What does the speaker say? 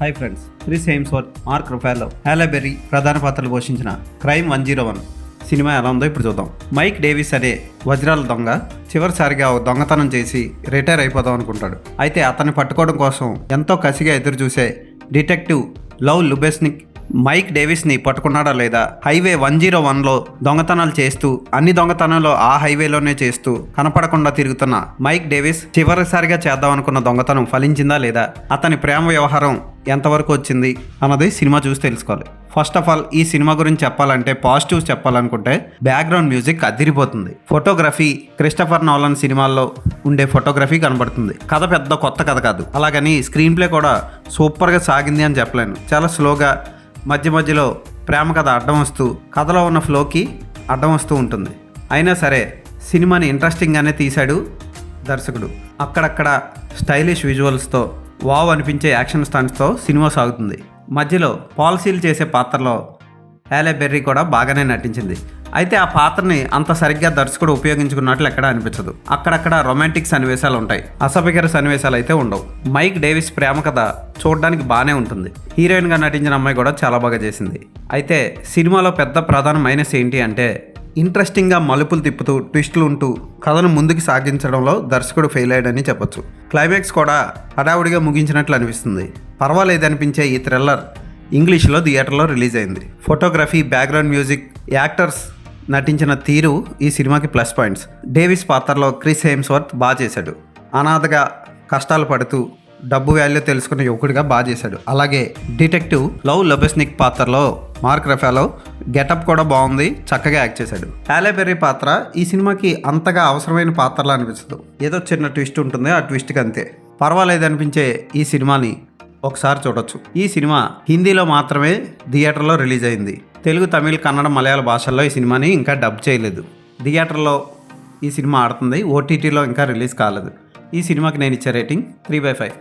Hi friends, Chris Hemsworth, Mark Ruffalo, Halle Berry ప్రధాన పాత్రలు పోషించిన క్రైమ్ 101 సినిమా ఎలా ఉందో ఇప్పుడు చూద్దాం. మైక్ డేవిస్ అనే వజ్రాల దొంగ చివరిసారిగా ఓ దొంగతనం చేసి రిటైర్ అయిపోదాం అనుకుంటాడు. అయితే అతన్ని పట్టుకోవడం కోసం ఎంతో కసిగా ఎదురు చూసే డిటెక్టివ్ లవ్ లుబెస్నిక్ మైక్ డేవిస్ని పట్టుకున్నాడా లేదా హైవే 101లో దొంగతనాలు చేస్తూ అన్ని దొంగతనాలు ఆ హైవేలోనే చేస్తూ కనపడకుండా తిరుగుతున్న మైక్ డేవిస్ చివరిసారిగా చేద్దాం అనుకున్న దొంగతనం ఫలించిందా లేదా, అతని ప్రేమ వ్యవహారం ఎంతవరకు వచ్చింది అన్నది సినిమా చూసి తెలుసుకోవాలి. ఫస్ట్ ఆఫ్ ఆల్ ఈ సినిమా గురించి చెప్పాలంటే పాజిటివ్స్ చెప్పాలనుకుంటే బ్యాక్గ్రౌండ్ మ్యూజిక్ అదిరిపోతుంది. ఫోటోగ్రఫీ క్రిస్టఫర్ నోలన్ సినిమాల్లో ఉండే ఫోటోగ్రఫీ కనబడుతుంది. కథ పెద్ద కొత్త కథ కాదు, అలాగని స్క్రీన్ ప్లే కూడా సూపర్గా సాగింది అని చెప్పలేను. చాలా స్లోగా మధ్య మధ్యలో ప్రేమ కథ అడ్డం వస్తూ కథలో ఉన్న ఫ్లోకి అడ్డం వస్తూ ఉంటుంది. అయినా సరే సినిమాని ఇంట్రెస్టింగ్గానే తీశాడు దర్శకుడు. అక్కడక్కడ స్టైలిష్ విజువల్స్తో వావ్ అనిపించే యాక్షన్ స్టంట్స్తో సినిమా సాగుతుంది. మధ్యలో పాలసీలు చేసే పాత్రలో హాలే బెర్రీ కూడా బాగానే నటించింది. అయితే ఆ పాత్రని అంత సరిగ్గా దర్శకుడు ఉపయోగించుకున్నట్లు ఎక్కడా అనిపించదు. అక్కడక్కడ రొమాంటిక్ సన్నివేశాలు ఉంటాయి, అసభ్యకర సన్నివేశాలు అయితే ఉండవు. మైక్ డేవిస్ ప్రేమ కథ చూడడానికి బాగానే ఉంటుంది. హీరోయిన్గా నటించిన అమ్మాయి కూడా చాలా బాగా చేసింది. అయితే సినిమాలో పెద్ద ప్రధాన మైనస్ ఏంటి అంటే ఇంట్రెస్టింగ్గా మలుపులు తిప్పుతూ ట్విస్టులు ఉంటూ కథను ముందుకు సాగించడంలో దర్శకుడు ఫెయిల్ అయ్యాడని చెప్పొచ్చు. క్లైమాక్స్ కూడా హడావుడిగా ముగించినట్లు అనిపిస్తుంది. పర్వాలేదనిపించే ఈ థ్రిల్లర్ ఇంగ్లీష్లో థియేటర్లో రిలీజ్ అయింది. ఫోటోగ్రఫీ, బ్యాక్గ్రౌండ్ మ్యూజిక్, యాక్టర్స్ నటించిన తీరు ఈ సినిమాకి ప్లస్ పాయింట్స్. డేవిస్ పాత్రలో క్రిస్ హెమ్స్వర్త్ బాగా చేశాడు. అనాథగా కష్టాలు పడుతూ డబ్బు వాల్యూ తెలుసుకున్న యువకుడిగా బాగా చేశాడు. అలాగే డిటెక్టివ్ లవ్ లొబెస్నిక్ పాత్రలో మార్క్ రఫాలో గెటప్ కూడా బాగుంది, చక్కగా యాక్ట్ చేశాడు. హాలే బెర్రీ పాత్ర ఈ సినిమాకి అంతగా అవసరమైన పాత్రలా అనిపించదు. ఏదో చిన్న ట్విస్ట్ ఉంటుంది, ఆ ట్విస్ట్కి అంతే. పర్వాలేదు అనిపించే ఈ సినిమాని ఒకసారి చూడొచ్చు. ఈ సినిమా హిందీలో మాత్రమే థియేటర్లో రిలీజ్ అయింది. తెలుగు, తమిళ్, కన్నడ, మలయాళ భాషల్లో ఈ సినిమాని ఇంకా డబ్ చేయలేదు. థియేటర్లో ఈ సినిమా ఆడుతుంది, ఓటీటీలో ఇంకా రిలీజ్ కాలేదు. ఈ సినిమాకి నేను ఇచ్చే రేటింగ్ 3/5.